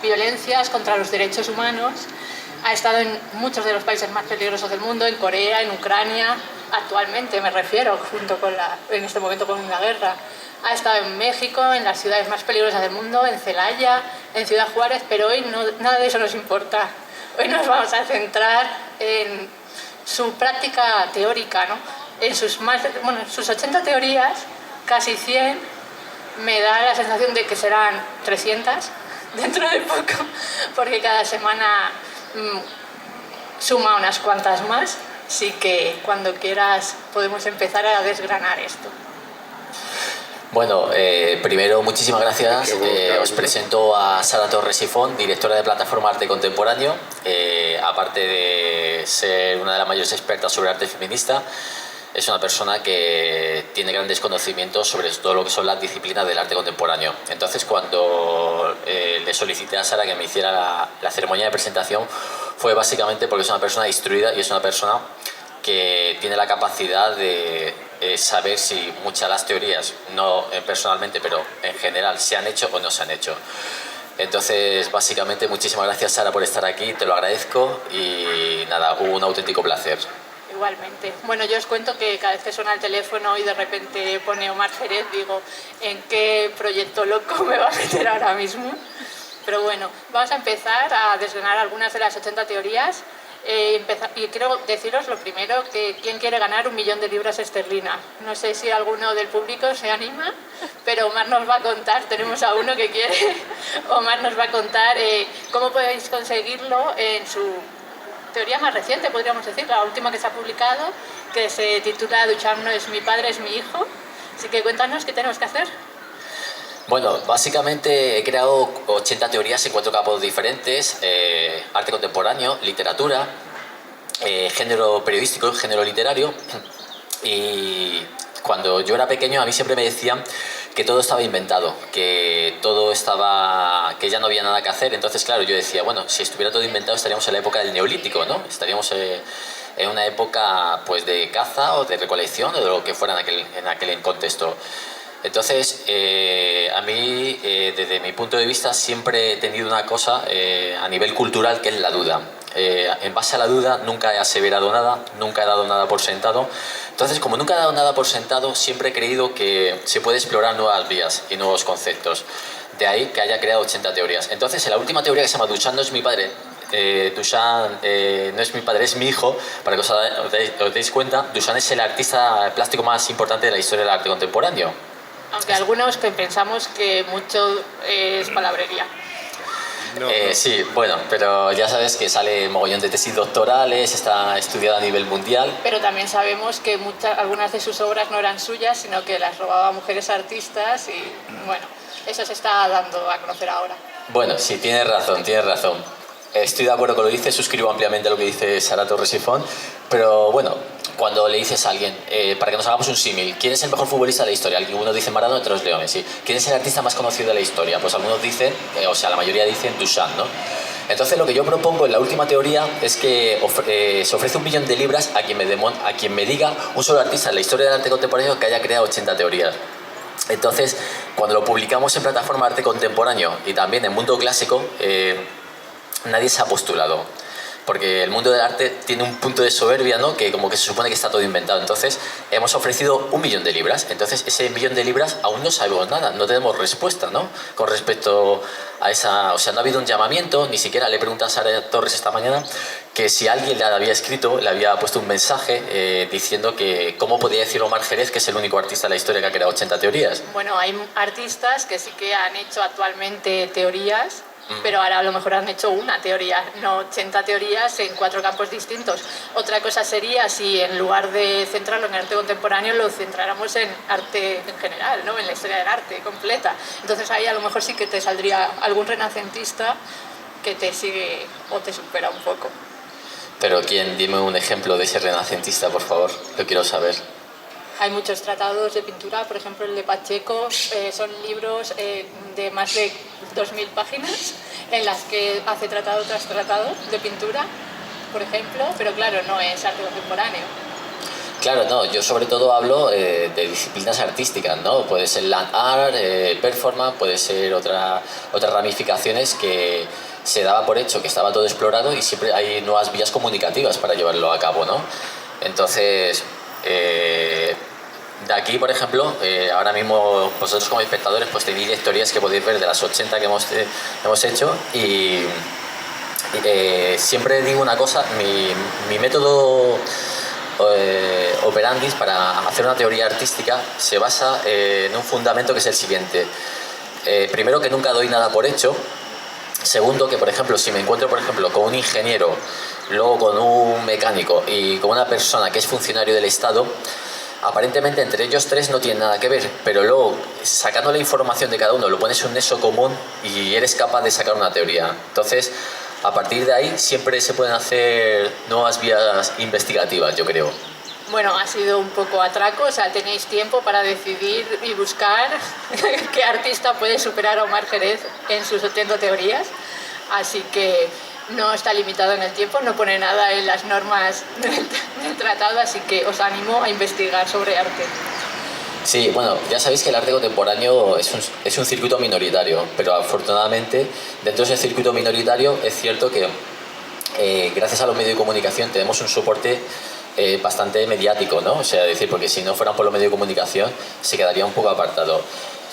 violencias contra los derechos humanos. Ha estado en muchos de los países más peligrosos del mundo, en Corea, en Ucrania, actualmente me refiero, en este momento con la guerra. Ha estado en México, en las ciudades más peligrosas del mundo, en Celaya, en Ciudad Juárez, pero hoy nada de eso nos importa. Hoy nos vamos a centrar en su práctica teórica, ¿no? En sus 80 teorías, casi 100, me da la sensación de que serán 300 dentro de poco, porque cada semana suma unas cuantas más, así que cuando quieras podemos empezar a desgranar esto. Bueno, primero muchísimas gracias. Os presento a Sara Torres Sifón, directora de Plataforma Arte Contemporáneo. Aparte de ser una de las mayores expertas sobre arte feminista, es una persona que tiene grandes conocimientos sobre todo lo que son las disciplinas del arte contemporáneo. Entonces, cuando le solicité a Sara que me hiciera la ceremonia de presentación, fue básicamente porque es una persona instruida y es una persona que tiene la capacidad de saber si muchas de las teorías, no personalmente, pero en general, se han hecho o no se han hecho. Entonces, básicamente, muchísimas gracias, Sara, por estar aquí, te lo agradezco y nada, hubo un auténtico placer. Igualmente. Bueno, yo os cuento que cada vez que suena el teléfono y de repente pone Omar Jerez, digo, ¿en qué proyecto loco me va a meter ahora mismo? Pero bueno, vamos a empezar a desgranar algunas de las 80 teorías. Y quiero deciros lo primero, que quién quiere ganar 1 millón de libras esterlinas. No sé si alguno del público se anima, pero Omar nos va a contar, tenemos a uno que quiere, Omar nos va a contar cómo podéis conseguirlo en su teoría más reciente, podríamos decir, la última que se ha publicado, que se titula Duchamp no es mi padre, es mi hijo. Así que cuéntanos qué tenemos que hacer. Bueno, básicamente he creado 80 teorías en 4 campos diferentes: arte contemporáneo, literatura, género periodístico, género literario. Y cuando yo era pequeño a mí siempre me decían que todo estaba inventado, que ya no había nada que hacer. Entonces, claro, yo decía, bueno, si estuviera todo inventado estaríamos en la época del Neolítico, ¿no? Estaríamos en una época pues de caza o de recolección o de lo que fuera en aquel contexto. Entonces, a mí, desde mi punto de vista, siempre he tenido una cosa a nivel cultural, que es la duda. En base a la duda nunca he aseverado nada, nunca he dado nada por sentado. Entonces, como nunca he dado nada por sentado, siempre he creído que se puede explorar nuevas vías y nuevos conceptos. De ahí que haya creado 80 teorías. Entonces, en la última teoría, que se llama Duchamp no es mi padre, Duchamp no es mi padre, es mi hijo, para que os deis cuenta, Duchamp es el artista plástico más importante de la historia del arte contemporáneo. Aunque algunos que pensamos que mucho es palabrería. No. Sí, bueno, pero ya sabes que sale mogollón de tesis doctorales, está estudiada a nivel mundial. Pero también sabemos que algunas de sus obras no eran suyas, sino que las robaba a mujeres artistas y, bueno, eso se está dando a conocer ahora. Bueno, sí, tienes razón, tienes razón. Estoy de acuerdo con lo que dice, suscribo ampliamente lo que dice Sara Torres Sifón, pero bueno, cuando le dices a alguien, para que nos hagamos un símil, ¿quién es el mejor futbolista de la historia? Algunos dicen Maradona, otros Leo Messi. ¿Quién es el artista más conocido de la historia? Pues algunos dicen, la mayoría dicen Duchamp, ¿no? Entonces lo que yo propongo en la última teoría es que se ofrece 1 millón de libras a quien me diga un solo artista en la historia del arte contemporáneo que haya creado 80 teorías. Entonces, cuando lo publicamos en Plataforma Arte Contemporáneo y también en Mundo Clásico, nadie se ha postulado, porque el mundo del arte tiene un punto de soberbia, ¿no? Que como que se supone que está todo inventado. Entonces hemos ofrecido 1 millón de libras. Entonces ese 1 millón de libras aún no sabemos nada, no tenemos respuesta, ¿no? Con respecto a esa, no ha habido un llamamiento, ni siquiera le pregunté a Sara Torres esta mañana que si alguien le había escrito, le había puesto un mensaje diciendo que cómo podía decir Omar Jerez que es el único artista de la historia que ha creado 80 teorías. Bueno, hay artistas que sí que han hecho actualmente teorías, pero ahora a lo mejor han hecho una teoría, no 80 teorías en 4 campos distintos. Otra cosa sería si en lugar de centrarlo en arte contemporáneo lo centráramos en arte en general, ¿no? En la historia del arte completa. Entonces ahí a lo mejor sí que te saldría algún renacentista que te sigue o te supera un poco. Pero ¿quién? Dime un ejemplo de ese renacentista, por favor, lo quiero saber. Hay muchos tratados de pintura, por ejemplo el de Pacheco, son libros de más de 2000 páginas en las que hace tratado tras tratado de pintura, por ejemplo, pero claro, no es arte contemporáneo. Claro, no, yo sobre todo hablo de disciplinas artísticas, ¿no? Puede ser land art, performance, puede ser otras ramificaciones que se daba por hecho que estaba todo explorado y siempre hay nuevas vías comunicativas para llevarlo a cabo, ¿no? Entonces, de aquí, por ejemplo, ahora mismo vosotros como espectadores pues tenéis historias que podéis ver de las 80 que hemos hecho y siempre digo una cosa, mi método operandis para hacer una teoría artística se basa en un fundamento que es el siguiente. Primero, que nunca doy nada por hecho. Segundo, que por ejemplo, si me encuentro por ejemplo con un ingeniero, luego con un mecánico y con una persona que es funcionario del Estado, aparentemente entre ellos tres no tienen nada que ver, pero luego sacando la información de cada uno lo pones en un nexo común y eres capaz de sacar una teoría. Entonces, a partir de ahí siempre se pueden hacer nuevas vías investigativas, yo creo. Bueno, ha sido un poco atraco, o sea, tenéis tiempo para decidir y buscar qué artista puede superar a Omar Jerez en sus 80 teorías, así que no está limitado en el tiempo, no pone nada en las normas del tratado, así que os animo a investigar sobre arte. Sí, bueno, ya sabéis que el arte contemporáneo es un circuito minoritario, pero afortunadamente dentro de ese circuito minoritario es cierto que gracias a los medios de comunicación tenemos un soporte bastante mediático, ¿no? O sea, decir, porque si no fueran por los medios de comunicación se quedaría un poco apartado.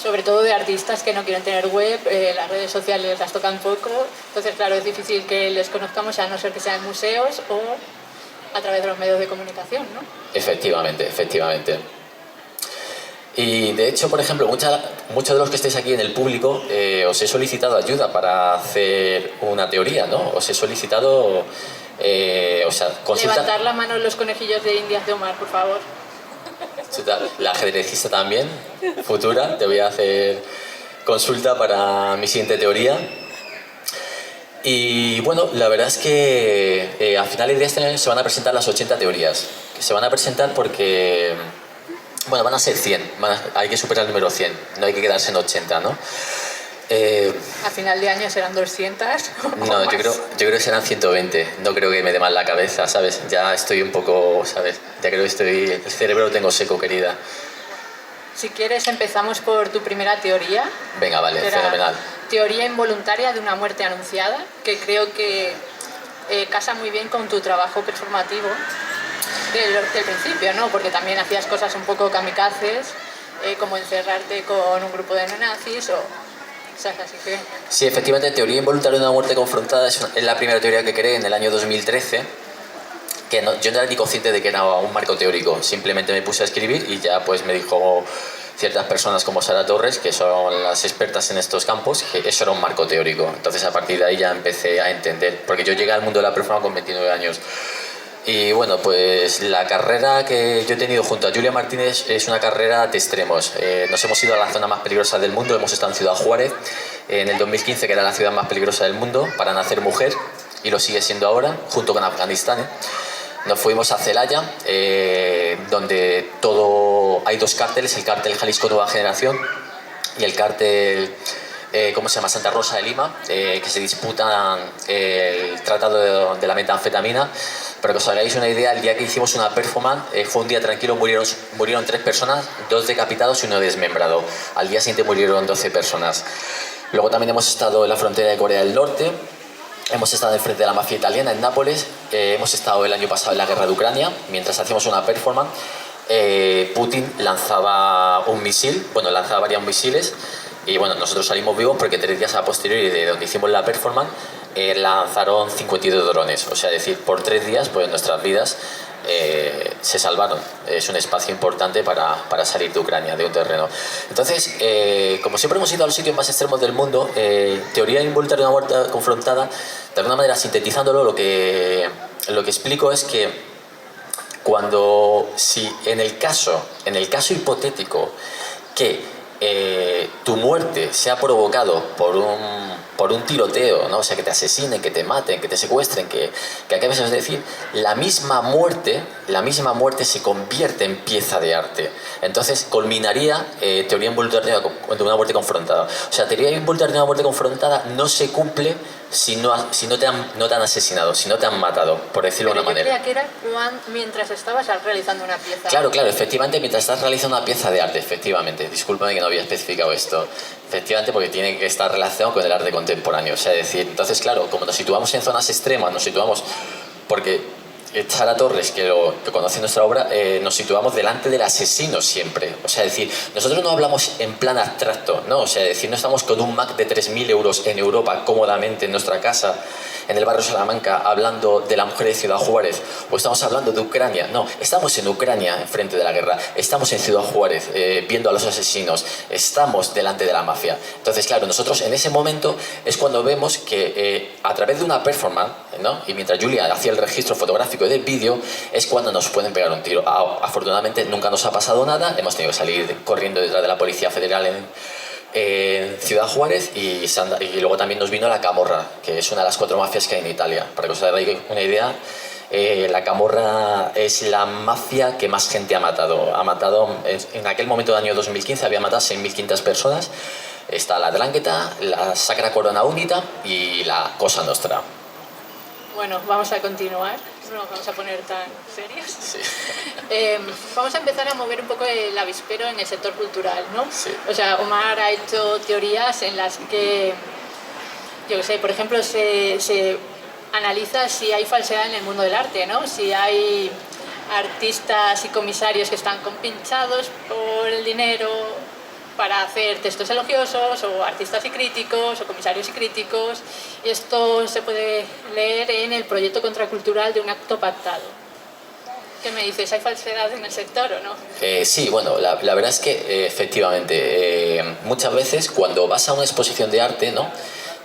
Sobre todo de artistas que no quieren tener web, las redes sociales las tocan poco, entonces claro, es difícil que les conozcamos a no ser que sean museos o a través de los medios de comunicación, ¿no? Efectivamente, efectivamente. Y de hecho, por ejemplo, muchos de los que estáis aquí en el público os he solicitado ayuda para hacer una teoría, ¿no? Os he solicitado, o sea, consulta... Levantar la mano en los conejillos de Indias de Omar, por favor. La ajedrecista también, futura, te voy a hacer consulta para mi siguiente teoría. Y bueno, la verdad es que a finales de este año se van a presentar las 80 teorías. Se van a presentar porque... Bueno, van a ser 100, hay que superar el número 100, no hay que quedarse en 80, ¿no? A final de año serán 200. No, yo creo que serán 120, no creo que me dé mal la cabeza, ¿sabes? Ya estoy un poco, ¿sabes? Ya creo que el cerebro lo tengo seco, querida. Si quieres empezamos por tu primera teoría. Venga, vale, fenomenal. Teoría involuntaria de una muerte anunciada, que creo que casa muy bien con tu trabajo performativo. Del principio, ¿no? Porque también hacías cosas un poco kamikazes, como encerrarte con un grupo de neonazis o cosas así que... Sí, efectivamente, teoría involuntaria de una muerte confrontada es la primera teoría que creé en el año 2013, que yo no era ni consciente de que era un marco teórico, simplemente me puse a escribir y ya pues me dijo ciertas personas como Sara Torres, que son las expertas en estos campos, que eso era un marco teórico. Entonces a partir de ahí ya empecé a entender, porque yo llegué al mundo de la performance con 29 años. Y bueno, pues la carrera que yo he tenido junto a Julia Martínez es una carrera de extremos. Nos hemos ido a la zona más peligrosa del mundo, hemos estado en Ciudad Juárez en el 2015, que era la ciudad más peligrosa del mundo para nacer mujer, y lo sigue siendo ahora, junto con Afganistán. Nos fuimos a Celaya, donde hay dos cárteles, el cártel Jalisco Nueva Generación y el cártel... ¿cómo se llama? Santa Rosa de Lima, que se disputan el tratado de la metanfetamina. Para que os hagáis una idea, el día que hicimos una performance fue un día tranquilo, murieron 3 personas, 2 decapitados y 1 desmembrado. Al día siguiente murieron 12 personas. Luego también hemos estado en la frontera de Corea del Norte, hemos estado enfrente de la mafia italiana en Nápoles, hemos estado el año pasado en la guerra de Ucrania, mientras hacíamos una performance. Putin lanzaba un misil, bueno, lanzaba varios misiles. Y bueno, nosotros salimos vivos porque 3 días a posteriori de donde hicimos la performance lanzaron 52 drones. O sea, es decir, por 3 días pues nuestras vidas se salvaron. Es un espacio importante para salir de Ucrania, de un terreno. Entonces, como siempre hemos ido a los sitios más extremos del mundo, teoría involuntaria de una muerte confrontada, de alguna manera sintetizándolo, lo que explico es que si en el caso hipotético que tu muerte se ha provocado por por un tiroteo, ¿no? O sea, que te asesinen, que te maten, que te secuestren, que acabes, es decir, la misma muerte se convierte en pieza de arte. Entonces, culminaría teoría involuntaria de una muerte confrontada. O sea, teoría involuntaria de una muerte confrontada no se cumple si no te han asesinado, si no te han matado, por decirlo de una manera. Yo creía que era mientras estabas realizando una pieza. Claro, efectivamente, mientras estás realizando una pieza de arte, efectivamente. Discúlpame que no había especificado esto. Efectivamente, porque tiene que estar relacionado con el arte contemporáneo. O sea, decir, entonces, claro, como nos situamos en zonas extremas, nos situamos porque Sara Torres, que conoce nuestra obra, nos situamos delante del asesino siempre. O sea, decir, nosotros no hablamos en plan abstracto, ¿no? O sea, decir, no estamos con un Mac de 3.000 euros en Europa cómodamente en nuestra casa, en el barrio Salamanca, hablando de la mujer de Ciudad Juárez, o estamos hablando de Ucrania. No, estamos en Ucrania, enfrente de la guerra, estamos en Ciudad Juárez, viendo a los asesinos, estamos delante de la mafia. Entonces, claro, nosotros en ese momento es cuando vemos que a través de una performance, ¿no? Y mientras Julia hacía el registro fotográfico del vídeo, es cuando nos pueden pegar un tiro. Afortunadamente nunca nos ha pasado nada, hemos tenido que salir corriendo detrás de la Policía Federal en Ciudad Juárez y luego también nos vino la Camorra, que es una de las 4 mafias que hay en Italia. Para que os hagáis una idea, la Camorra es la mafia que más gente ha matado. En aquel momento del año 2015 había matado a 6.500 personas. Está la 'Ndrangheta, la Sacra Corona Unita y la Cosa Nostra. Bueno, vamos a continuar, no nos vamos a poner tan serios. Sí. Vamos a empezar a mover un poco el avispero en el sector cultural, ¿no? Sí. O sea, Omar ha hecho teorías en las que, yo qué sé, por ejemplo, se analiza si hay falsedad en el mundo del arte, ¿no? Si hay artistas y comisarios que están compinchados por el dinero para hacer textos elogiosos, o artistas y críticos, o comisarios y críticos, y esto se puede leer en el proyecto contracultural de un acto pactado. ¿Qué me dices? ¿Hay falsedad en el sector o no? Sí, bueno, la verdad es que efectivamente, muchas veces cuando vas a una exposición de arte, ¿no?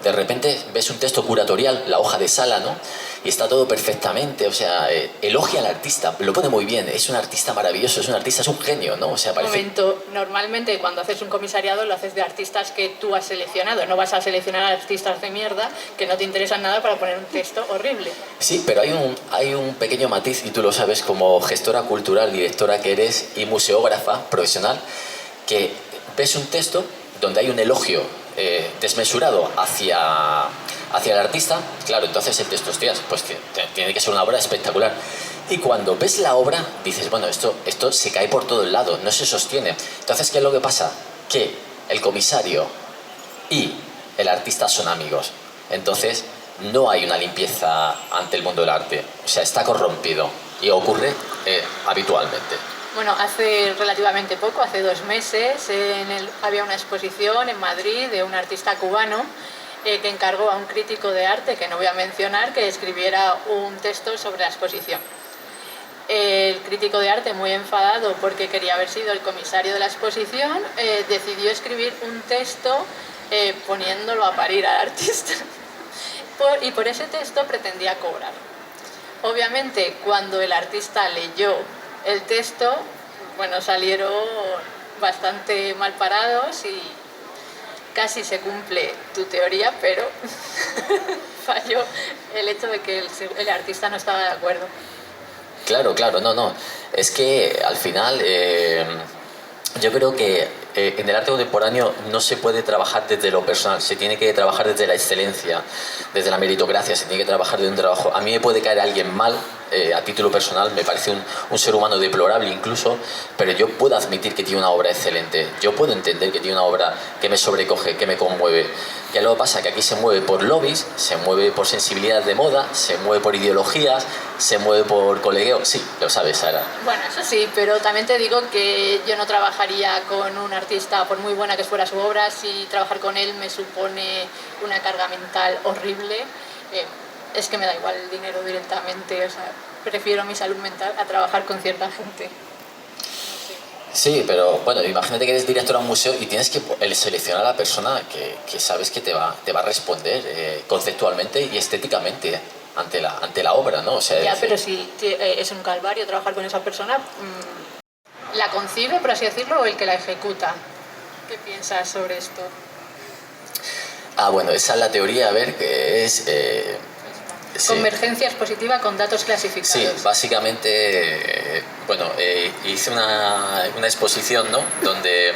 De repente ves un texto curatorial, la hoja de sala, ¿no? Y está todo perfectamente, o sea, elogia al artista, lo pone muy bien, es un artista maravilloso, es un genio, ¿no? O sea, parece... Un momento, normalmente cuando haces un comisariado lo haces de artistas que tú has seleccionado, no vas a seleccionar artistas de mierda que no te interesan nada para poner un texto horrible. Sí, pero hay un pequeño matiz, y tú lo sabes como gestora cultural, directora que eres y museógrafa profesional, que ves un texto donde hay un elogio desmesurado hacia el artista, claro, entonces el texto, hostias, pues tiene que ser una obra espectacular. Y cuando ves la obra, dices, bueno, esto se cae por todo el lado, no se sostiene. Entonces, ¿qué es lo que pasa? Que el comisario y el artista son amigos. Entonces, no hay una limpieza ante el mundo del arte. O sea, está corrompido y ocurre habitualmente. Bueno, hace relativamente poco, hace 2 meses, había una exposición en Madrid de un artista cubano que encargó a un crítico de arte, que no voy a mencionar, que escribiera un texto sobre la exposición. El crítico de arte, muy enfadado porque quería haber sido el comisario de la exposición, decidió escribir un texto poniéndolo a parir al artista. Y por ese texto pretendía cobrar. Obviamente, cuando el artista leyó el texto, bueno, salieron bastante mal parados y casi se cumple tu teoría, pero falló el hecho de que el artista no estaba de acuerdo. Claro, no. Es que al final yo creo que en el arte contemporáneo no se puede trabajar desde lo personal, se tiene que trabajar desde la excelencia, desde la meritocracia, se tiene que trabajar de un trabajo. A mí me puede caer alguien mal, a título personal, me parece un ser humano deplorable incluso, pero yo puedo admitir que tiene una obra excelente, yo puedo entender que tiene una obra que me sobrecoge, que me conmueve. Ya luego pasa que aquí se mueve por lobbies, se mueve por sensibilidad de moda, se mueve por ideologías, se mueve por colegueo. Sí, lo sabes, Sara. Bueno, eso sí, pero también te digo que yo no trabajaría con un artista, por muy buena que fuera su obra, si trabajar con él me supone una carga mental horrible. Es que me da igual el dinero directamente, o sea, prefiero mi salud mental a trabajar con cierta gente. Sí, pero bueno, imagínate que eres director de un museo y tienes que seleccionar a la persona que sabes que te va a responder conceptualmente y estéticamente ante la obra, ¿no? O sea, ya, pero si es un calvario trabajar con esa persona, ¿la concibe, por así decirlo, o el que la ejecuta? ¿Qué piensas sobre esto? Ah, bueno, esa es la teoría, a ver, que es... sí. Convergencia expositiva con datos clasificados. Sí, básicamente, bueno, hice una exposición, ¿no? Donde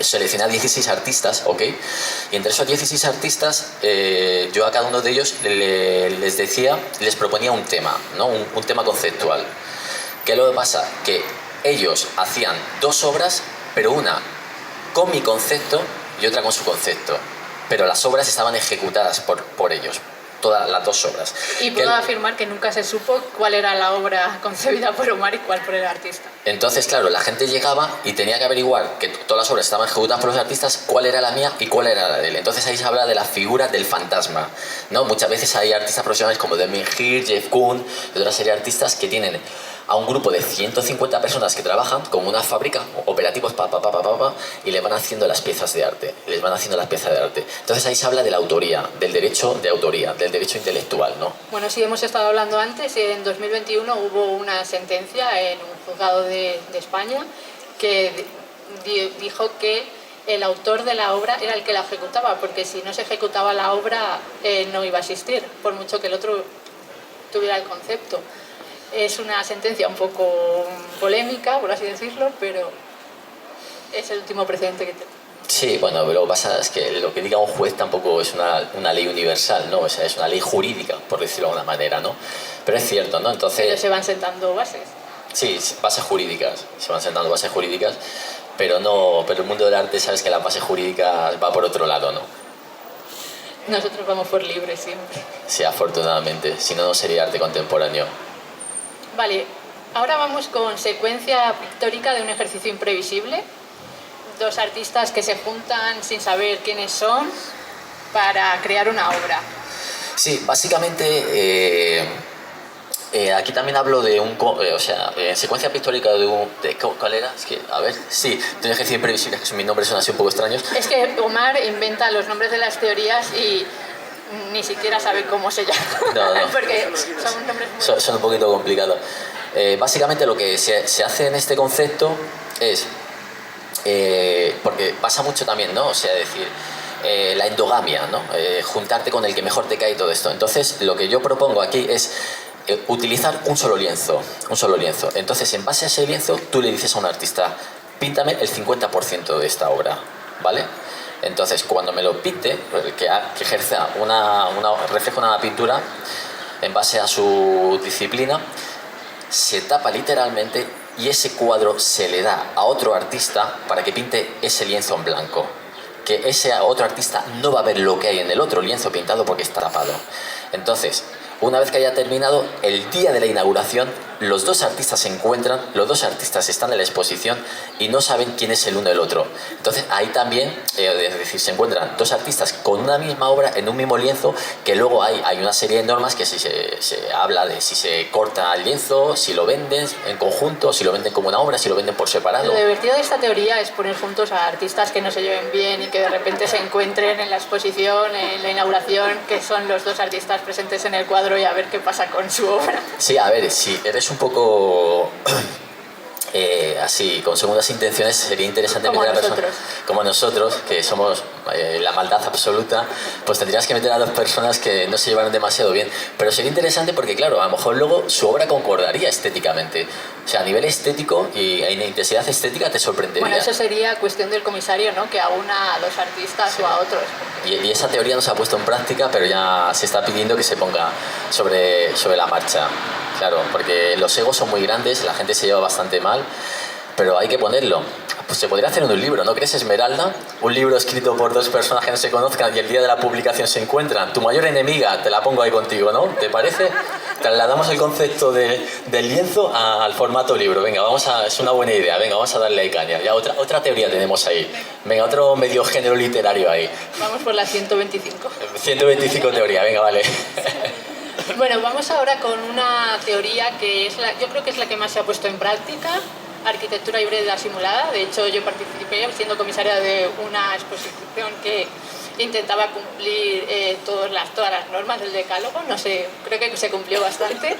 seleccioné a 16 artistas, ¿ok? Y entre esos 16 artistas, yo a cada uno de ellos les decía, les proponía un tema, ¿no? Un tema conceptual. ¿Qué es lo que pasa? Que ellos hacían dos obras, pero una con mi concepto y otra con su concepto. Pero las obras estaban ejecutadas por ellos. Todas las dos obras. Y puedo afirmar que nunca se supo cuál era la obra concebida por Omar y cuál por el artista. Entonces, claro, la gente llegaba y tenía que averiguar que todas las obras estaban ejecutadas por los artistas, cuál era la mía y cuál era la de él. Entonces ahí se habla de la figura del fantasma, ¿no? Muchas veces hay artistas profesionales como Damien Hirst, Jeff Koons y otra serie de artistas que tienen a un grupo de 150 personas que trabajan como una fábrica, operativos, y le van haciendo las piezas de arte. Les van haciendo las piezas de arte. Entonces ahí se habla de la autoría, del derecho de autoría, del derecho intelectual, ¿no? Bueno, sí, hemos estado hablando antes, en 2021 hubo una sentencia en un juzgado de España que dijo que el autor de la obra era el que la ejecutaba, porque si no se ejecutaba la obra no iba a existir, por mucho que el otro tuviera el concepto. Es una sentencia un poco polémica, por así decirlo, pero es el último precedente que tenemos. Sí, bueno, lo que pasa es que lo que diga un juez tampoco es una ley universal, ¿no? O sea, es una ley jurídica, por decirlo de alguna manera, ¿no? Pero es cierto, ¿no? Entonces... Pero se van sentando bases. Sí, bases jurídicas, se van sentando bases jurídicas, pero el mundo del arte sabes que las bases jurídicas va por otro lado, ¿no? Nosotros vamos por libre siempre. Sí, afortunadamente, si no, no sería arte contemporáneo. Vale, ahora vamos con secuencia pictórica de un ejercicio imprevisible. Dos artistas que se juntan sin saber quiénes son para crear una obra. Sí, básicamente aquí también hablo de secuencia pictórica ¿cuál era? Es que, a ver, sí, de un ejercicio imprevisible, que mis nombres son así un poco extraños. Es que Omar inventa los nombres de las teorías y ni siquiera sabe cómo se llama. No. Porque son nombres muy... Son un poquito complicados. Básicamente lo que se hace en este concepto es... porque pasa mucho también, ¿no? O sea, decir, la endogamia, ¿no? Juntarte con el que mejor te cae y todo esto. Entonces, lo que yo propongo aquí es utilizar un solo lienzo. Entonces, en base a ese lienzo, tú le dices a un artista, píntame el 50% de esta obra, ¿vale? Entonces, cuando me lo pinte, que ejerza refleja una pintura en base a su disciplina, se tapa literalmente y ese cuadro se le da a otro artista para que pinte ese lienzo en blanco. Que ese otro artista no va a ver lo que hay en el otro lienzo pintado porque está tapado. Entonces, una vez que haya terminado, el día de la inauguración, los dos artistas se encuentran, los dos artistas están en la exposición y no saben quién es el uno del otro. Entonces ahí también, es decir, se encuentran dos artistas con una misma obra en un mismo lienzo, que luego hay una serie de normas que se habla de si se corta el lienzo, si lo venden en conjunto, si lo venden como una obra, si lo venden por separado. Lo divertido de esta teoría es poner juntos a artistas que no se lleven bien y que de repente se encuentren en la exposición, en la inauguración, que son los dos artistas presentes en el cuadro, y a ver qué pasa con su obra. Sí, a ver, si eres un poco así, con segundas intenciones, sería interesante como meter a nosotros. Como nosotros, que somos la maldad absoluta, pues tendrías que meter a dos personas que no se llevaron demasiado bien. Pero sería interesante porque, claro, a lo mejor luego su obra concordaría estéticamente. O sea, a nivel estético y en intensidad estética te sorprendería. Bueno, eso sería cuestión del comisario, ¿no? Que aúna a dos artistas o a otros. Y esa teoría no se ha puesto en práctica, pero ya se está pidiendo que se ponga sobre la marcha. Claro, porque los egos son muy grandes, la gente se lleva bastante mal, pero hay que ponerlo. Pues se podría hacer en un libro, ¿no crees, Esmeralda? Un libro escrito por dos personas que no se conozcan y el día de la publicación se encuentran. Tu mayor enemiga, te la pongo ahí contigo, ¿no? ¿Te parece? Trasladamos el concepto del lienzo al formato libro. Venga, es una buena idea. Venga, vamos a darle ahí caña. Ya otra teoría tenemos ahí. Venga, otro medio género literario ahí. Vamos por la 125. 125 teoría, venga, vale. Bueno, vamos ahora con una teoría que yo creo que es la que más se ha puesto en práctica. Arquitectura híbrida simulada. De hecho, yo participé siendo comisaria de una exposición que intentaba cumplir todas las normas del decálogo. No sé, creo que se cumplió bastante.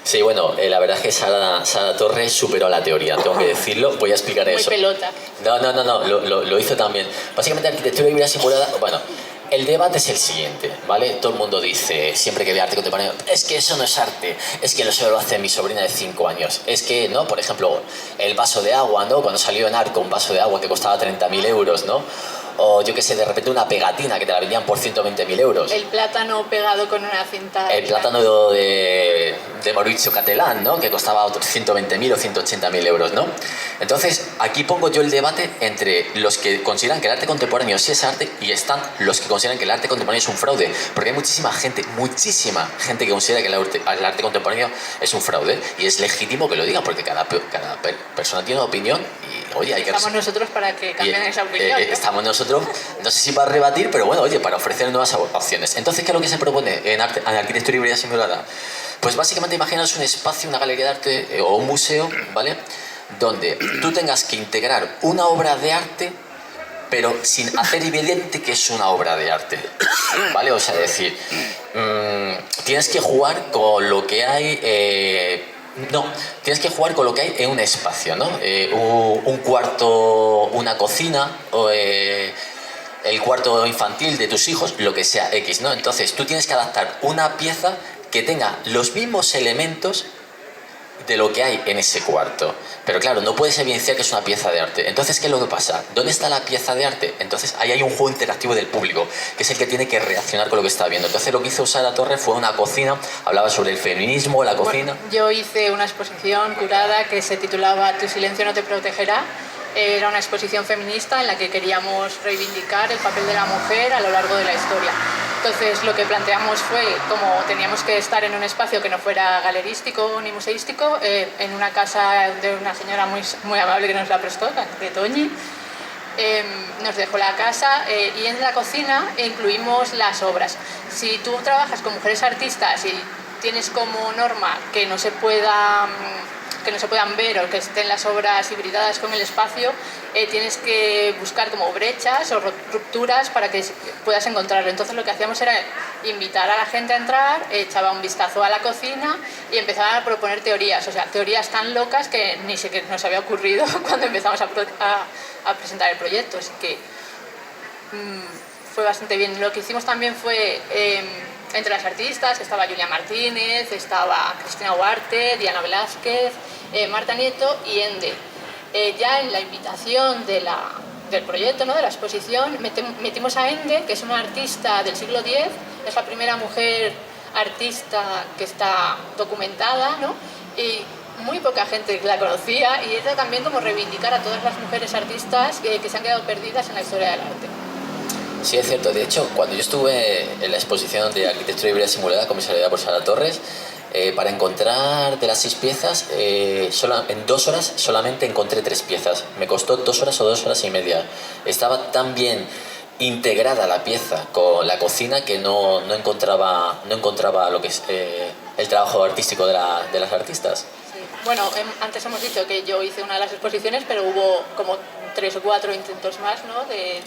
Sí, bueno, la verdad es que Sara Torres superó la teoría, tengo que decirlo. Voy a explicar eso. Muy pelota. No, lo hizo también. Básicamente, arquitectura híbrida simulada, bueno, el debate es el siguiente, ¿vale? Todo el mundo dice, siempre que ve arte contemporáneo, es que eso no es arte, es que eso lo hace mi sobrina de 5 años. Es que, ¿no? Por ejemplo, el vaso de agua, ¿no? Cuando salió en Arco un vaso de agua que costaba 30.000 euros, ¿no? O yo qué sé, de repente una pegatina que te la vendían por 120.000 euros. El plátano pegado con una cinta. El plátano de Mauricio Catalán, ¿no? Que costaba 120.000 o 180.000 euros, ¿no? Entonces, aquí pongo yo el debate entre los que consideran que el arte contemporáneo sí es arte y están los que consideran que el arte contemporáneo es un fraude. Porque hay muchísima gente que considera que el arte contemporáneo es un fraude. Y es legítimo que lo digan porque cada persona tiene una opinión y, oye, hay que... Estamos nosotros para que cambien esa opinión, ¿no? Estamos nosotros, no sé si para rebatir, pero bueno, oye, para ofrecer nuevas opciones. Entonces, ¿qué es lo que se propone en arquitectura híbrida simulada? Pues básicamente imaginaos un espacio, una galería de arte o un museo, ¿vale? Donde tú tengas que integrar una obra de arte, pero sin hacer evidente que es una obra de arte, ¿vale? O sea, decir, tienes que jugar con lo que hay... tienes que jugar con lo que hay en un espacio, ¿no? Un cuarto, una cocina, o el cuarto infantil de tus hijos, lo que sea, X, ¿no? Entonces tú tienes que adaptar una pieza que tenga los mismos elementos de lo que hay en ese cuarto. Pero claro, no puedes evidenciar que es una pieza de arte. Entonces, ¿qué es lo que pasa? ¿Dónde está la pieza de arte? Entonces, ahí hay un juego interactivo del público, que es el que tiene que reaccionar con lo que está viendo. Entonces, lo que hizo Sara Torre fue una cocina, hablaba sobre el feminismo, la cocina... Bueno, yo hice una exposición curada que se titulaba Tu silencio no te protegerá. Era una exposición feminista en la que queríamos reivindicar el papel de la mujer a lo largo de la historia. Entonces lo que planteamos fue, como teníamos que estar en un espacio que no fuera galerístico ni museístico, en una casa de una señora muy amable que nos la prestó, de Toñi, nos dejó la casa y en la cocina incluimos las obras. Si tú trabajas con mujeres artistas y tienes como norma que no se puedan ver o que estén las obras hibridadas con el espacio, tienes que buscar como brechas o rupturas para que puedas encontrarlo. Entonces lo que hacíamos era invitar a la gente a entrar, echaba un vistazo a la cocina y empezaban a proponer teorías, o sea, teorías tan locas que ni siquiera nos había ocurrido cuando empezamos a presentar el proyecto, así que fue bastante bien. Lo que hicimos también fue... entre las artistas estaba Julia Martínez, estaba Cristina Huarte, Diana Velázquez, Marta Nieto y Ende. Ya en la invitación del proyecto, ¿no? De la exposición, metimos a Ende, que es una artista del siglo X, es la primera mujer artista que está documentada, ¿no? Y muy poca gente la conocía, y era también como reivindicar a todas las mujeres artistas que se han quedado perdidas en la historia del arte. Sí, es cierto. De hecho, cuando yo estuve en la exposición de arquitectura híbrida simulada comisariada por Sara Torres, para encontrar de las 6 piezas, en 2 horas solamente encontré 3 piezas. Me costó 2 horas o 2 horas y media. Estaba tan bien integrada la pieza con la cocina que no encontraba lo que es el trabajo artístico de las artistas. Sí. Bueno, antes hemos dicho que yo hice una de las exposiciones, pero hubo como 3 o 4 intentos más, ¿no? De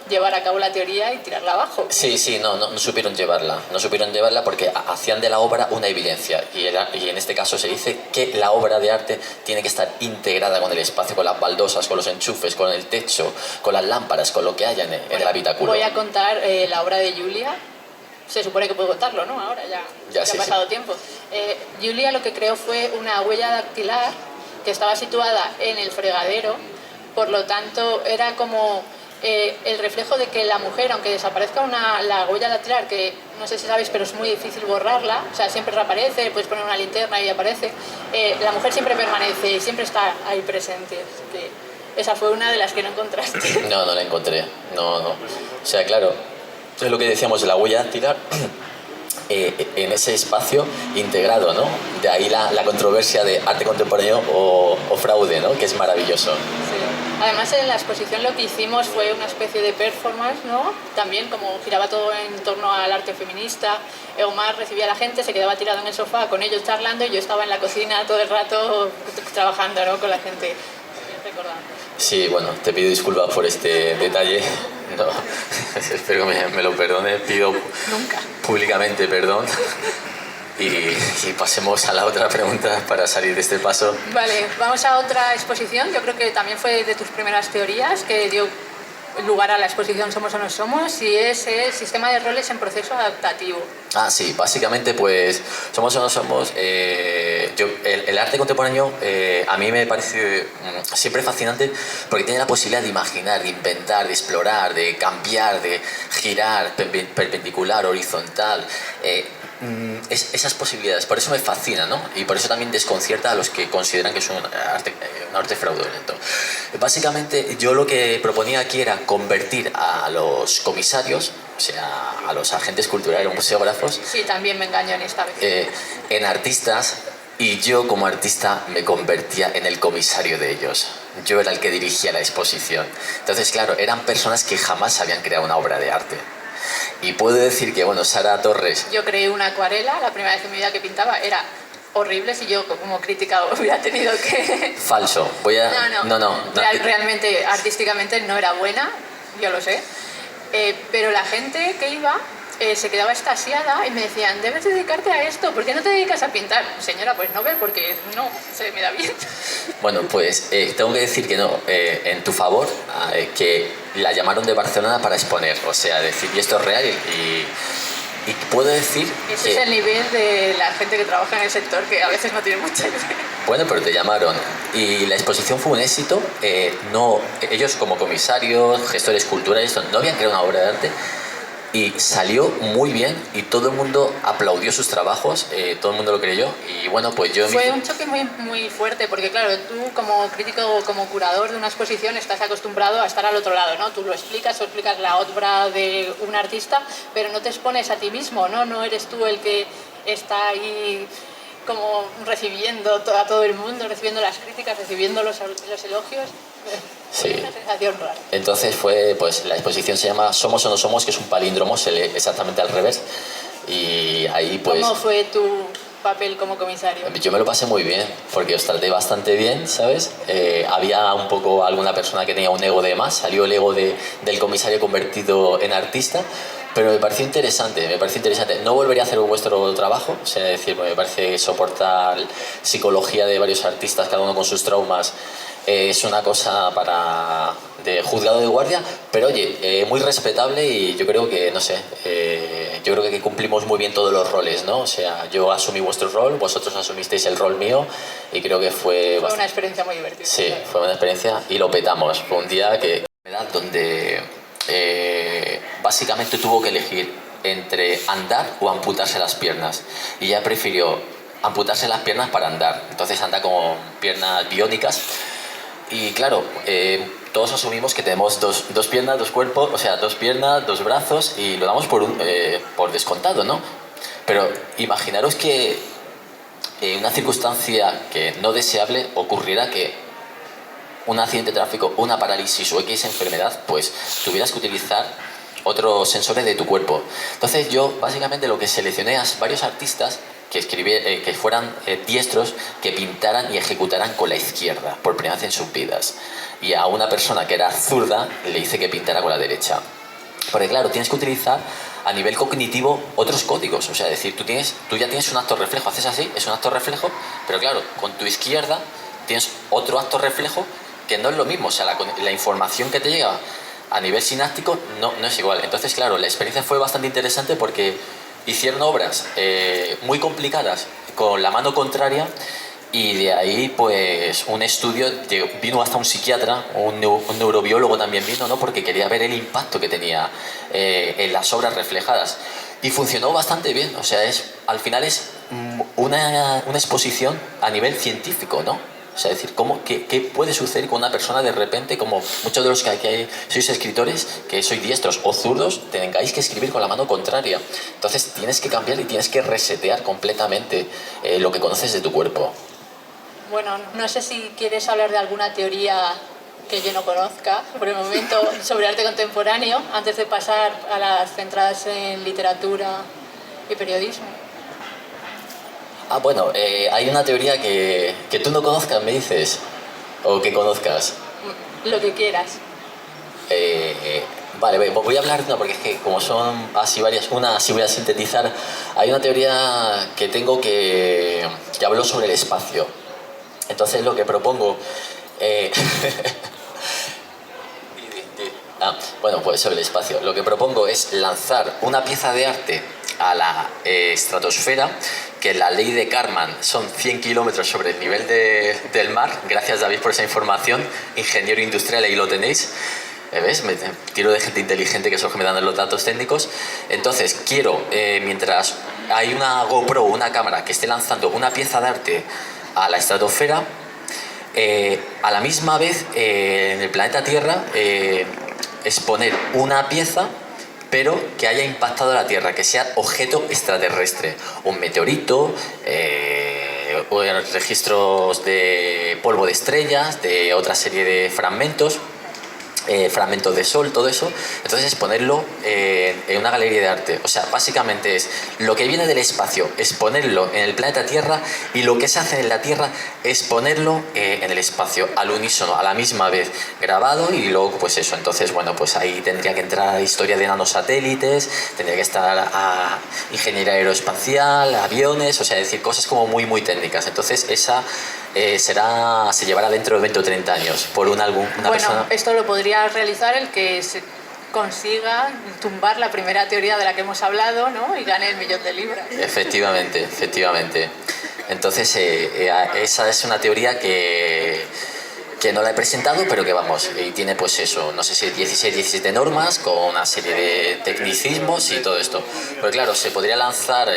llevar a cabo la teoría y tirarla abajo. Sí, no supieron llevarla. No supieron llevarla porque hacían de la obra una evidencia. Y en este caso se dice que la obra de arte tiene que estar integrada con el espacio, con las baldosas, con los enchufes, con el techo, con las lámparas, con lo que haya en el habitáculo. Voy a contar la obra de Julia. Se supone que puedo contarlo, ¿no? Ahora ya ha pasado tiempo. Julia lo que creó fue una huella dactilar que estaba situada en el fregadero. Por lo tanto, era como... el reflejo de que la mujer, aunque desaparezca la huella dactilar, que no sé si sabéis, pero es muy difícil borrarla, o sea, siempre reaparece, puedes poner una linterna y aparece, la mujer siempre permanece y siempre está ahí presente. Así que esa fue una de las que no encontraste. No la encontré, no. O sea, claro, es lo que decíamos de la huella dactilar, en ese espacio integrado, ¿no? De ahí la controversia de arte contemporáneo o fraude, ¿no? Que es maravilloso. Sí. Además, en la exposición lo que hicimos fue una especie de performance, ¿no? También como giraba todo en torno al arte feminista. Omar recibía a la gente, se quedaba tirado en el sofá con ellos charlando y yo estaba en la cocina todo el rato trabajando, ¿no? Con la gente, recordando. Sí, bueno, te pido disculpas por este detalle. No, espero que me lo perdone, pido públicamente perdón. Y pasemos a la otra pregunta para salir de este paso. Vale, vamos a otra exposición. Yo creo que también fue de tus primeras teorías, que dio lugar a la exposición Somos o no somos y es el sistema de roles en proceso adaptativo. Ah, sí, básicamente pues Somos o no somos, el arte contemporáneo a mí me parece siempre fascinante porque tiene la posibilidad de imaginar, de inventar, de explorar, de cambiar, de girar, perpendicular, horizontal, esas posibilidades, por eso me fascina, ¿no? Y por eso también desconcierta a los que consideran que es un arte fraudulento. Básicamente yo lo que proponía aquí era convertir a los comisarios, o sea, a los agentes culturales o museógrafos, Sí, también me engañó en esta vez. en artistas, y yo como artista me convertía en el comisario de ellos. Yo era el que dirigía la exposición. Entonces, claro, eran personas que jamás habían creado una obra de arte. Y puedo decir que, bueno, Sara Torres... Yo creé una acuarela, la primera vez en mi vida que pintaba era horrible, si yo como crítica hubiera tenido que... Falso. Voy a... No. Realmente, artísticamente no era buena, yo lo sé. Pero la gente que iba se quedaba extasiada y me decían, debes dedicarte a esto, ¿por qué no te dedicas a pintar? Señora, pues no ve, porque no se me da bien. Bueno, pues tengo que decir que no, en tu favor, que la llamaron de Barcelona para exponer, o sea, decir, y esto es real, y puedo decir Ese que... es el nivel de la gente que trabaja en el sector, que a veces no tiene mucha idea. Bueno, pero te llamaron y la exposición fue un éxito. No, ellos como comisarios, gestores culturales, no habían creado una obra de arte y salió muy bien y todo el mundo aplaudió sus trabajos, todo el mundo lo creyó y bueno, pues yo... Fue un choque muy, muy fuerte porque claro, tú como crítico, como curador de una exposición estás acostumbrado a estar al otro lado, ¿no? Tú lo explicas o explicas la obra de un artista, pero no te expones a ti mismo, ¿no? No eres tú el que está ahí como recibiendo a todo el mundo, recibiendo las críticas, recibiendo los elogios. Sí. Una sensación rara. Entonces fue, pues la exposición se llama Somos o no somos, que es un palíndromo, se lee exactamente al revés. Y ahí pues... ¿Cómo fue tu papel como comisario? Yo me lo pasé muy bien, porque os traté bastante bien, ¿sabes? Había un poco alguna persona que tenía un ego de más, salió el ego del comisario convertido en artista, pero me pareció interesante, me pareció interesante. No volvería a hacer vuestro trabajo, o sea, decir, me parece soportar psicología de varios artistas, cada uno con sus traumas, es una cosa de juzgado de guardia, pero oye, muy respetable y yo creo que, no sé, yo creo que cumplimos muy bien todos los roles, ¿no? O sea, yo asumí vuestro rol, vosotros asumisteis el rol mío y creo que fue una experiencia muy divertida. Sí, claro. Fue una experiencia y lo petamos. Fue un día donde básicamente tuvo que elegir entre andar o amputarse las piernas y ella prefirió amputarse las piernas para andar, entonces anda con piernas biónicas. Y claro, todos asumimos que tenemos dos piernas, dos cuerpos, o sea, dos piernas, dos brazos y lo damos por descontado, ¿no? Pero imaginaros que en una circunstancia que no deseable ocurriera que un accidente de tráfico, una parálisis o X enfermedad, pues tuvieras que utilizar otros sensores de tu cuerpo. Entonces yo básicamente lo que seleccioné a varios artistas que fueran diestros, que pintaran y ejecutaran con la izquierda por primera vez en sus vidas. Y a una persona que era zurda le hice que pintara con la derecha. Porque claro, tienes que utilizar a nivel cognitivo otros códigos. O sea, es decir, tú ya tienes un acto reflejo, haces así, es un acto reflejo, pero claro, con tu izquierda tienes otro acto reflejo que no es lo mismo. O sea, la información que te llega a nivel sináptico no es igual. Entonces, claro, la experiencia fue bastante interesante porque hicieron obras muy complicadas con la mano contraria y de ahí pues un estudio, vino hasta un psiquiatra, un neurobiólogo también vino, ¿no? Porque quería ver el impacto que tenía en las obras reflejadas y funcionó bastante bien. O sea, al final es una exposición a nivel científico, ¿no? O sea, es decir, ¿qué puede suceder con una persona de repente, como muchos de los que sois escritores, que sois diestros o zurdos, tengáis que escribir con la mano contraria? Entonces tienes que cambiar y tienes que resetear completamente lo que conoces de tu cuerpo. Bueno, no sé si quieres hablar de alguna teoría que yo no conozca, por el momento, sobre arte contemporáneo, antes de pasar a las centradas en literatura y periodismo. Bueno, hay una teoría que tú no conozcas, me dices, o que conozcas. Lo que quieras. Vale, voy a hablar de una, porque es que como son así varias, una si voy a sintetizar, hay una teoría que tengo que habló sobre el espacio. Entonces lo que propongo... Bueno, pues sobre el espacio. Lo que propongo es lanzar una pieza de arte a la estratosfera, que la ley de Karman son 100 kilómetros sobre el nivel del mar. Gracias, David, por esa información. Ingeniero industrial, ahí lo tenéis. ¿Ves? Me tiro de gente inteligente, que son los que me dan los datos técnicos. Entonces, quiero, mientras hay una GoPro, una cámara, que esté lanzando una pieza de arte a la estratosfera, a la misma vez, en el planeta Tierra, exponer una pieza, pero que haya impactado la Tierra, que sea objeto extraterrestre, un meteorito, o registros de polvo de estrellas, de otra serie de fragmentos de sol, todo eso. Entonces exponerlo en una galería de arte. O sea, básicamente es lo que viene del espacio, exponerlo en el planeta Tierra, y lo que se hace en la Tierra, exponerlo en el espacio, al unísono, a la misma vez, grabado. Y luego pues eso, entonces bueno, pues ahí tendría que entrar historia de nanosatélites, tendría que estar a ingeniería aeroespacial, aviones, o sea, decir, cosas como muy muy técnicas. Entonces esa se llevará dentro de 20 o 30 años por una persona. Esto lo podría realizar el que se consiga tumbar la primera teoría de la que hemos hablado, ¿no? Y gane el millón de libras. Efectivamente, efectivamente. Entonces esa es una teoría que no la he presentado, pero que vamos, y tiene pues eso, no sé si 16, 17 normas, con una serie de tecnicismos y todo esto. Pero claro, se podría lanzar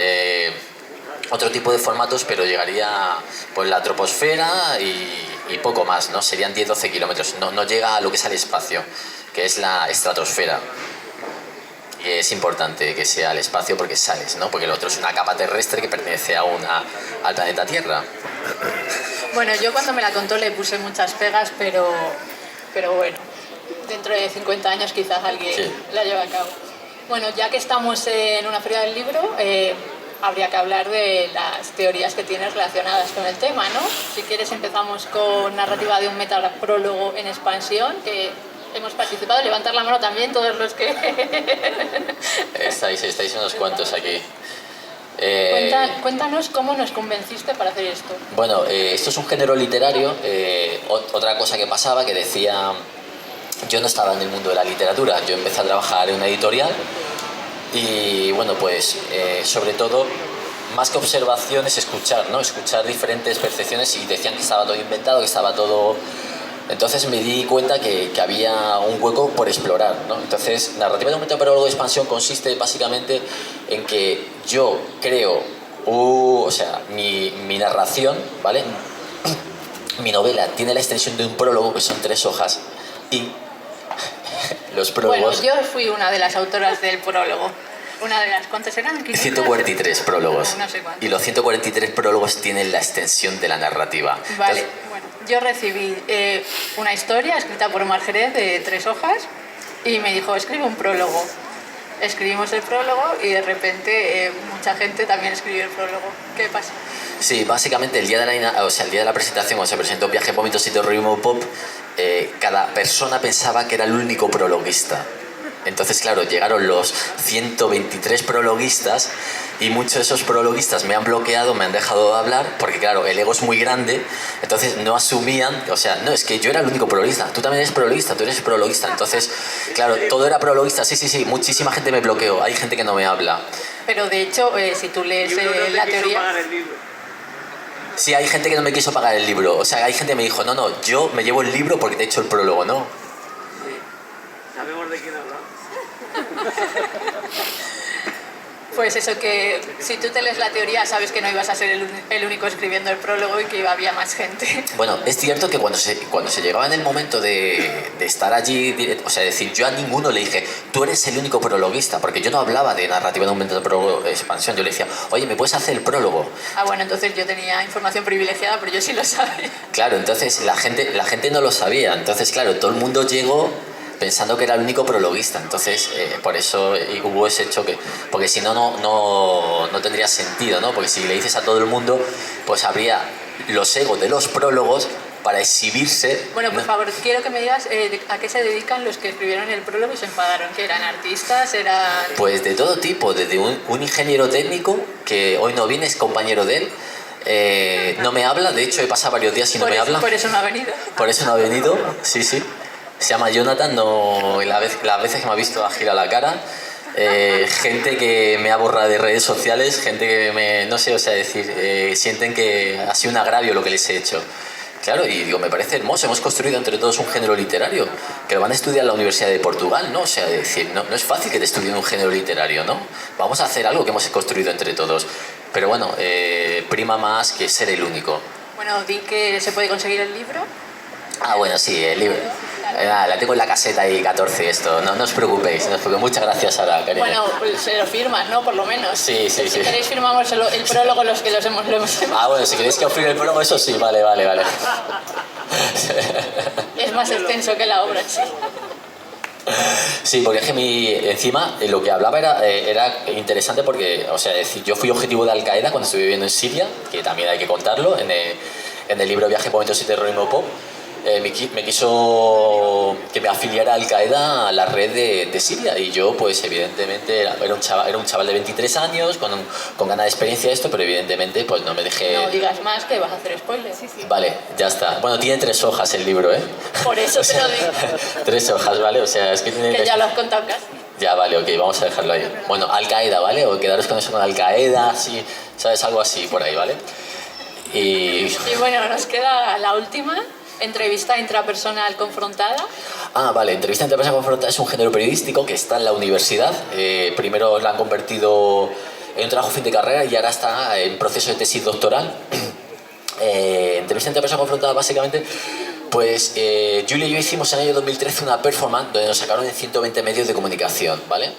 otro tipo de formatos, pero llegaría pues la troposfera y poco más, ¿no? Serían 10-12 kilómetros, no llega a lo que es al espacio, que es la estratosfera. Y es importante que sea el espacio porque sales, ¿no? Porque el otro es una capa terrestre que pertenece al planeta Tierra. Bueno, yo cuando me la contó le puse muchas pegas, pero bueno, dentro de 50 años quizás alguien la lleve a cabo. Bueno, ya que estamos en una feria del libro, habría que hablar de las teorías que tienes relacionadas con el tema, ¿no? Si quieres empezamos con narrativa de un metaprólogo en expansión, que hemos participado. Levantar la mano también todos los que... estáis unos cuantos aquí. Cuéntanos cómo nos convenciste para hacer esto. Bueno, esto es un género literario. Otra cosa que pasaba, que decía... Yo no estaba en el mundo de la literatura, yo empecé a trabajar en una editorial. Y bueno, pues sobre todo, más que observaciones, escuchar, ¿no? Escuchar diferentes percepciones, y decían que estaba todo inventado, que estaba todo... Entonces me di cuenta que había un hueco por explorar, ¿no? Entonces, narrativa de un metaprólogo de expansión consiste básicamente en que yo creo, o sea, mi narración, ¿vale? Mi novela tiene la extensión de un prólogo, que son 3 hojas, y los prólogos... Bueno, yo fui una de las autoras del prólogo. Una de las, ¿cuántas eran? 143 prólogos. No sé cuántos. Y los 143 prólogos tienen la extensión de la narrativa. Vale, Entonces, bueno, yo recibí una historia escrita por Margaret de 3 hojas y me dijo, escribe un prólogo. Escribimos el prólogo y de repente mucha gente también escribió el prólogo. ¿Qué pasa? Sí, básicamente el día de la presentación, cuando se presentó Viaje, Vómitos y Terrorismo Pop, cada persona pensaba que era el único prologuista. Entonces, claro, llegaron los 123 prologuistas, y muchos de esos prologuistas me han bloqueado, me han dejado de hablar, porque claro, el ego es muy grande. Entonces no asumían, o sea, no, es que yo era el único prologuista, tú también eres prologuista, tú eres prologuista. Entonces, claro, todo era prologuista, sí, muchísima gente me bloqueó, hay gente que no me habla. Pero de hecho, si tú lees la teoría... Sí, hay gente que no me quiso pagar el libro, o sea, hay gente que me dijo, no, yo me llevo el libro porque te he hecho el prólogo, ¿no? Sí, sabemos de quién hablamos. Pues eso, que si tú te lees la teoría sabes que no ibas a ser el único escribiendo el prólogo y que había más gente. Bueno, es cierto que cuando se llegaba en el momento de estar allí, o sea, decir, yo a ninguno le dije, tú eres el único prologuista, porque yo no hablaba de narrativa de un momento de prólogo de expansión, yo le decía, oye, ¿me puedes hacer el prólogo? Ah, bueno, entonces yo tenía información privilegiada, pero yo sí lo sabía. Claro, entonces la gente no lo sabía, entonces claro, todo el mundo llegó pensando que era el único prologuista. Entonces, por eso hubo ese choque, porque si no, no tendría sentido, ¿no? Porque si le dices a todo el mundo, pues habría los egos de los prólogos para exhibirse. Bueno, por favor, quiero que me digas a qué se dedican los que escribieron el prólogo y se enfadaron. ¿Que eran artistas? ¿Eran...? Pues de todo tipo, desde un ingeniero técnico, que hoy no viene, es compañero de él, no me habla, de hecho he pasado varios días y no me habla. Por eso no ha venido. Por eso no ha venido, sí. Se llama Jonathan, no, las veces que me ha visto ha girado la cara. Gente que me ha borrado de redes sociales, gente que me, no sé, o sea, decir, sienten que ha sido un agravio lo que les he hecho. Claro, y digo, me parece hermoso, hemos construido entre todos un género literario, que lo van a estudiar en la Universidad de Portugal, ¿no? O sea, decir, no es fácil que te estudien un género literario, ¿no? Vamos a hacer algo que hemos construido entre todos. Pero bueno, prima más que ser el único. Bueno, di que se puede conseguir el libro. Ah, bueno, sí, el libro. La tengo en la caseta ahí, 14 esto. No os preocupéis, no os preocupéis. Muchas gracias, Sara, cariño. Bueno, pues se lo firmas, ¿no? Por lo menos. Sí. Si queréis firmamos el prólogo los que lo hemos. Ah, bueno, si queréis que os firme el prólogo, eso sí, vale. Es más extenso que la obra, sí. Sí, porque es que encima lo que hablaba era interesante porque, o sea, decir, yo fui objetivo de Al Qaeda cuando estuve viviendo en Siria, que también hay que contarlo, en el libro Viaje, Momentos y Terrorismo Pop. Me quiso que me afiliara a Al Qaeda a la red de Siria, y yo pues evidentemente era un chaval de 23 años con ganas de experiencia de esto, pero evidentemente pues no me dejé... No digas más que vas a hacer spoilers. Sí. Vale, ya está. Bueno, tiene 3 hojas el libro, ¿eh? Por eso te lo digo. 3 hojas, ¿vale? O sea, es que tiene... Que ya lo has contado casi. Ya, vale, ok, vamos a dejarlo ahí. Bueno, Al Qaeda, ¿vale? O quedaros con eso con Al Qaeda, así, ¿sabes? Algo así por ahí, ¿vale? Y bueno, nos queda la última. Entrevista intrapersonal confrontada. Ah, vale, entrevista intrapersonal confrontada es un género periodístico que está en la universidad. Primero la han convertido en un trabajo fin de carrera y ahora está en proceso de tesis doctoral. Entrevista intrapersonal confrontada, básicamente, pues Julia y yo hicimos en el año 2013 una performance donde nos sacaron en 120 medios de comunicación, ¿vale?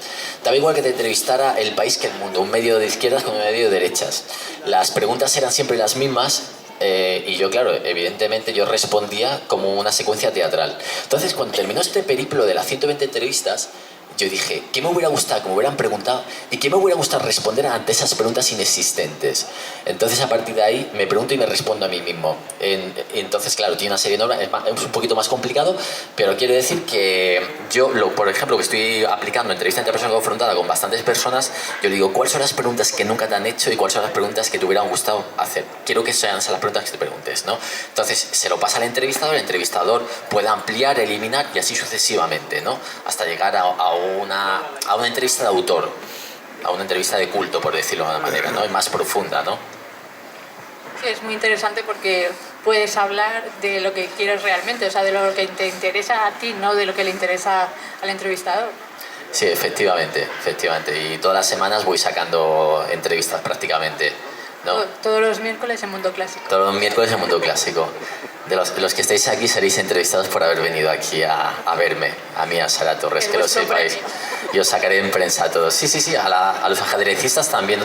Daba igual que te entrevistara El País que El Mundo, un medio de izquierdas con un medio de derechas. Las preguntas eran siempre las mismas. Y yo, claro, evidentemente yo respondía como una secuencia teatral. Entonces, cuando terminó este periplo de las 120 entrevistas, yo dije, ¿qué me hubiera gustado que me hubieran preguntado? ¿Y qué me hubiera gustado responder ante esas preguntas inexistentes? Entonces, a partir de ahí, me pregunto y me respondo a mí mismo. Entonces, claro, tiene una serie de normas, es un poquito más complicado, pero quiero decir que yo, por ejemplo, que estoy aplicando entrevista interpersonal confrontada con bastantes personas, yo digo, ¿cuáles son las preguntas que nunca te han hecho y cuáles son las preguntas que te hubieran gustado hacer? Quiero que sean esas las preguntas que te preguntes, ¿no? Entonces, se lo pasa al entrevistador, el entrevistador puede ampliar, eliminar y así sucesivamente, ¿no? Hasta llegar a una entrevista de autor, a una entrevista de culto, por decirlo de alguna manera, ¿no? Y más profunda, ¿no? Sí, es muy interesante porque puedes hablar de lo que quieres realmente, o sea, de lo que te interesa a ti, no de lo que le interesa al entrevistador. Sí, efectivamente. Y todas las semanas voy sacando entrevistas prácticamente, ¿no? Todos los miércoles en Mundo Clásico. Todos los miércoles en Mundo Clásico. De los que estáis aquí seréis entrevistados por haber venido aquí a verme, a mí, a Sara Torres, que lo sepáis. Y os sacaré en prensa a todos. Sí, a los ajedrecistas también,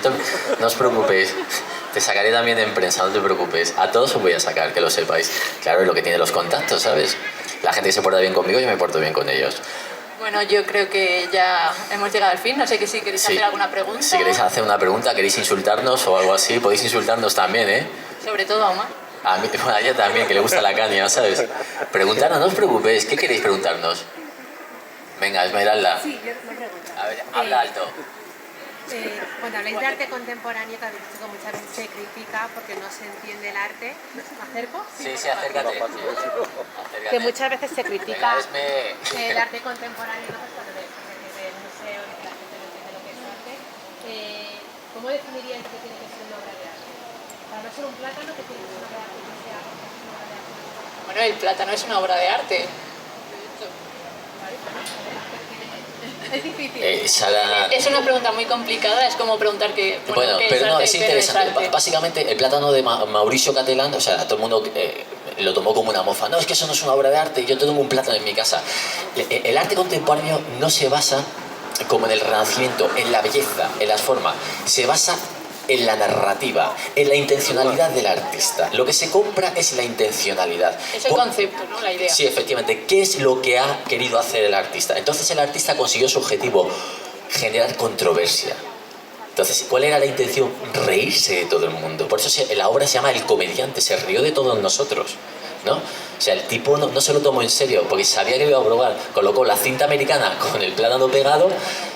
no os preocupéis. Te sacaré también en prensa, no te preocupes. A todos os voy a sacar, que lo sepáis. Claro, es lo que tiene los contactos, ¿sabes? La gente que se porta bien conmigo, yo me porto bien con ellos. Bueno, yo creo que ya hemos llegado al fin. No sé si queréis hacer alguna pregunta. Si queréis hacer una pregunta, queréis insultarnos o algo así, podéis insultarnos también, ¿eh? Sobre todo a Omar. A mí, bueno, a ella también, que le gusta la caña, ¿sabes? Preguntarnos, no os preocupéis. ¿Qué queréis preguntarnos? Venga, Esmeralda. Sí, yo me pregunto. A ver, habla alto. Cuando habláis de arte contemporáneo, que habéis dicho que muchas veces se critica porque no se entiende el arte, ¿me acerco? Sí, acércate. Que muchas veces se critica Esme. el arte contemporáneo, ¿no? Pues cuando del museo y que la gente no entiende lo que es arte. ¿Cómo definiríais que tiene que ser una obra de arte? Para no ser un plátano, que tiene que ser una obra de arte que sea una obra de arte. Bueno, el plátano es una obra de arte. Es difícil. Sara... Es una pregunta muy complicada, es como preguntar que... Bueno, ¿qué pero no, arte? es ¿Qué interesante. arte? Básicamente, el plátano de Mauricio Catalán, o sea, todo el mundo lo tomó como una mofa. No, es que eso no es una obra de arte, yo tengo un plátano en mi casa. El arte contemporáneo no se basa, como en el Renacimiento, en la belleza, en las formas. Se basa en la narrativa, en la intencionalidad del artista. Lo que se compra es la intencionalidad. Es el concepto, ¿no? La idea. Sí, efectivamente. ¿Qué es lo que ha querido hacer el artista? Entonces el artista consiguió su objetivo, generar controversia. Entonces, ¿cuál era la intención? Reírse de todo el mundo. Por eso la obra se llama El comediante, se rió de todos nosotros, ¿no? O sea, el tipo no se lo tomó en serio, porque sabía que iba a probar. Colocó la cinta americana con el plátano pegado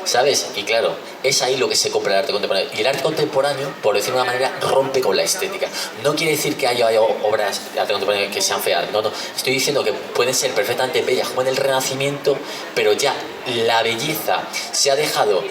¿sabes? Y claro, es ahí lo que se compra el arte contemporáneo. Y el arte contemporáneo, por decirlo de una manera, rompe con la estética. No quiere decir que haya obras de arte contemporáneo que sean feas, no, no. Estoy diciendo que pueden ser perfectamente bellas como en el Renacimiento, pero ya la belleza se ha dejado,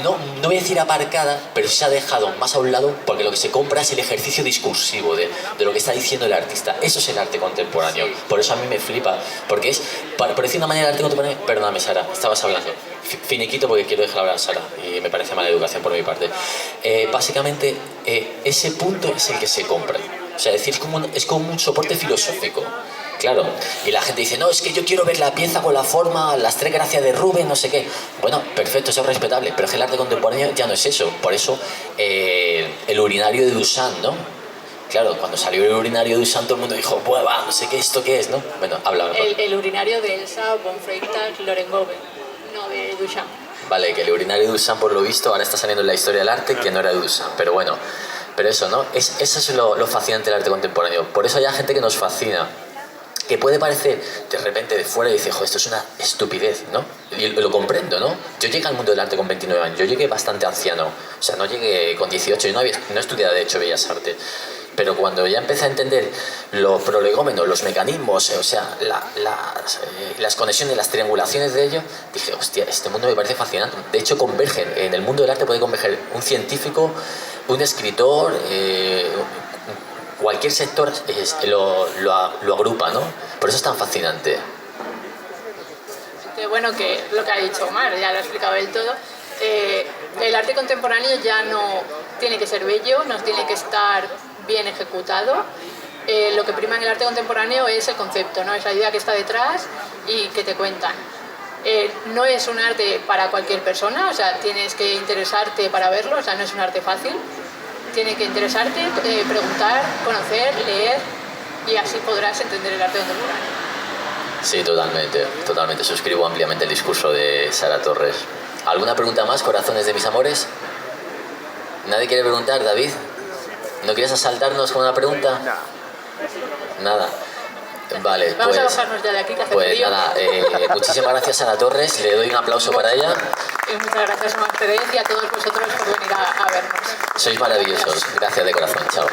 no voy a decir aparcada, pero se ha dejado más a un lado porque lo que se compra es el ejercicio discursivo de lo que está diciendo el artista. Eso es el arte contemporáneo. Por eso a mí me flipa, porque es, por decir de una manera, el arte contemporáneo... Perdóname, Sara, estabas hablando. Finiquito porque quiero dejar hablar a Sara y me parece mala educación por mi parte. Básicamente, ese punto es el que se compra. O sea, decir, es como un soporte filosófico. Claro, y la gente dice, no, es que yo quiero ver la pieza con la forma, las tres gracias de Rubens, no sé qué. Bueno, perfecto, eso es respetable, pero es que el arte contemporáneo ya no es eso. Por eso, el urinario de Duchamp, ¿no? Claro, cuando salió el urinario de Duchamp todo el mundo dijo, ¡buah, no sé qué, esto qué es, ¿no? Bueno, habla. El urinario de Elsa von Freytag Lorengove, no de Duchamp. Vale, que el urinario de Duchamp, por lo visto, ahora está saliendo en la historia del arte, que no era de Duchamp, pero bueno. Pero eso, ¿no? Eso es lo fascinante del arte contemporáneo. Por eso hay gente que nos fascina. Que puede parecer de repente de fuera y dice, jo, esto es una estupidez, ¿no? Y lo comprendo, ¿no? Yo llegué al mundo del arte con 29 años, yo llegué bastante anciano, o sea, no llegué con 18, yo no he estudiado de hecho Bellas Artes, pero cuando ya empecé a entender los prolegómenos, los mecanismos, o sea, las conexiones, las triangulaciones de ello, dije, hostia, este mundo me parece fascinante. De hecho, convergen, en el mundo del arte puede converger un científico, un escritor, cualquier sector lo agrupa, ¿no? Por eso es tan fascinante. Que bueno, que lo que ha dicho Omar, ya lo ha explicado él todo. El arte contemporáneo ya no tiene que ser bello, no tiene que estar bien ejecutado. Lo que prima en el arte contemporáneo es el concepto, ¿no? Es la idea que está detrás y que te cuentan. No es un arte para cualquier persona, o sea, tienes que interesarte para verlo, o sea, no es un arte fácil. Tiene que interesarte, preguntar, conocer, leer y así podrás entender el arte contemporáneo. Sí, totalmente. Suscribo ampliamente el discurso de Sara Torres. ¿Alguna pregunta más, corazones de mis amores? ¿Nadie quiere preguntar, David? ¿No quieres asaltarnos con una pregunta? Nada. Vale, Vamos a bajarnos ya de aquí, que hace pues frío. nada, muchísimas gracias Sara Torres, le doy un aplauso para ella. Muchas gracias a ustedes y a todos vosotros por venir a vernos. Sois maravillosos, gracias de corazón, chao.